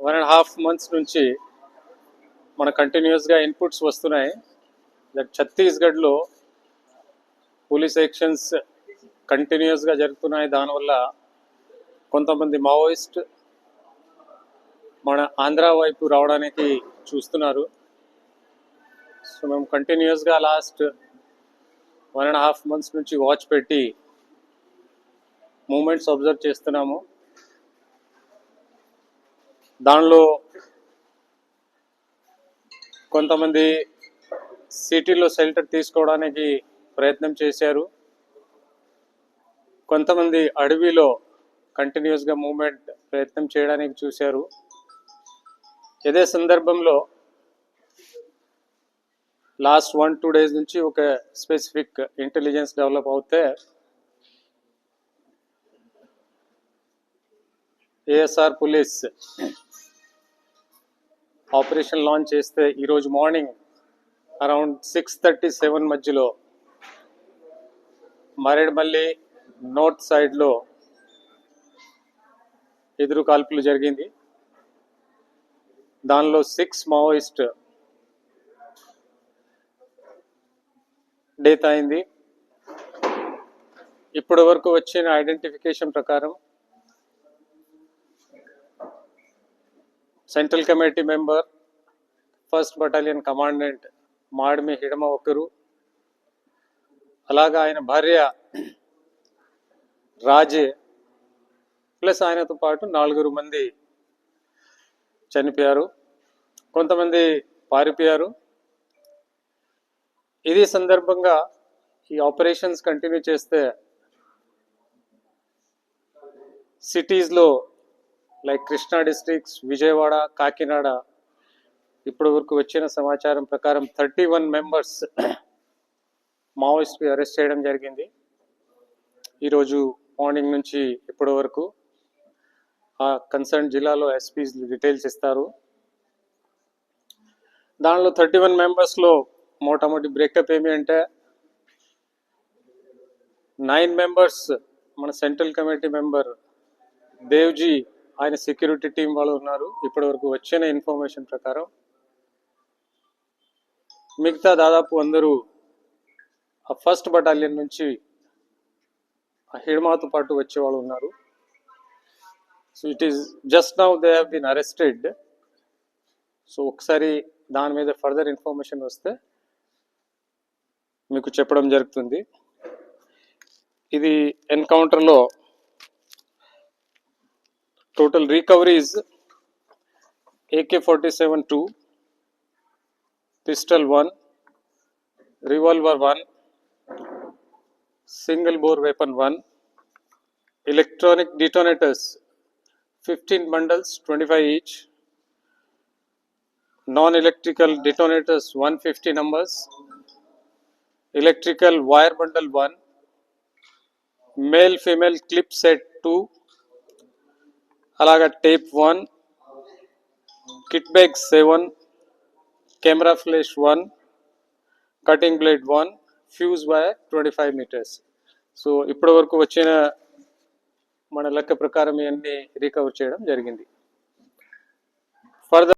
1.5 months నుంచి మన కంటిన్యూస్గా ఇన్పుట్స్ వస్తున్నాయి. దట్ ఛత్తీస్గఢ్లో పోలీస్ యాక్షన్స్ కంటిన్యూస్గా జరుగుతున్నాయి. దానివల్ల కొంతమంది మావోయిస్ట్ మన ఆంధ్ర వైపు రావడానికి చూస్తున్నారు. సో మేము కంటిన్యూస్గా లాస్ట్ 1.5 months నుంచి వాచ్ పెట్టి మూమెంట్స్ అబ్జర్వ్ చేస్తున్నాము. దానిలో కొంతమంది సిటీలో షెల్టర్ తీసుకోవడానికి ప్రయత్నం చేశారు. కొంతమంది అడవిలో కంటిన్యూస్గా మూమెంట్ ప్రయత్నం చేయడానికి చూశారు. ఇదే సందర్భంలో లాస్ట్ 1-2 days నుంచి ఒక స్పెసిఫిక్ ఇంటెలిజెన్స్ డెవలప్ అవుతే ఏఎస్ఆర్ పోలీస్ ఆపరేషన్ లాంచ్ చేస్తే ఈరోజు మార్నింగ్ అరౌండ్ 6:37 మధ్యలో మరేడ్మల్లి నార్త్ సైడ్లో ఎదురు కాల్పులు జరిగింది. దానిలో 6 మావోయిస్ట్ డెత్ అయింది. ఇప్పటి వరకు వచ్చిన ఐడెంటిఫికేషన్ ప్రకారం central committee member 1st battalion commandant Madvi Hidma ఒకరు, అలాగా ఆయన భార్య రాజే ప్లస్ ఆయనతో పాటు 4 మంది చనిపోయారు. కొంతమంది పారిపోయారు. ఇది సందర్భంగా ఈ ఆపరేషన్స్ కంటిన్యూ చేస్తే సిటీస్లో లైక్ కృష్ణా డిస్ట్రిక్ట్స్, విజయవాడ, కాకినాడ ఇప్పటి వరకు వచ్చిన సమాచారం ప్రకారం 31 members మావోయిస్ట్కి అరెస్ట్ చేయడం జరిగింది. ఈరోజు మార్నింగ్ నుంచి ఇప్పటి వరకు ఆ కన్సర్న్ జిల్లాలో ఎస్పీస్ డీటెయిల్స్ ఇస్తారు. దానిలో 31 members మోటామోటి బ్రేకప్ ఏమి అంటే 9 members మన సెంట్రల్ కమిటీ మెంబర్ దేవ్జీ ఆయన సెక్యూరిటీ టీం వాళ్ళు ఉన్నారు. ఇప్పటి వరకు వచ్చిన ఇన్ఫర్మేషన్ ప్రకారం మిగతా దాదాపు అందరూ ఆ 1st బటాలియన్ నుంచి ఆ హిడ్మాతో పాటు వచ్చే వాళ్ళు ఉన్నారు. So it is just now they have been arrested. So ఒకసారి దాని మీద ఫర్దర్ ఇన్ఫర్మేషన్ వస్తే మీకు చెప్పడం జరుగుతుంది. ఇది ఎన్కౌంటర్లో total recoveries AK-47 2, pistol 1, revolver 1, single bore weapon 1, electronic detonators 15 bundles 25 each, non-electrical detonators 150 numbers, electrical wire bundle 1, male female clip set 2, అలాగా tape 1, kit bag 7, camera flash 1, cutting blade 1, fuse wire 25 meters. So ఇప్పటి వరకు వచ్చిన మన లెక్క ప్రకారం ఇవన్నీ recover చేయడం జరిగింది. ఫర్దర్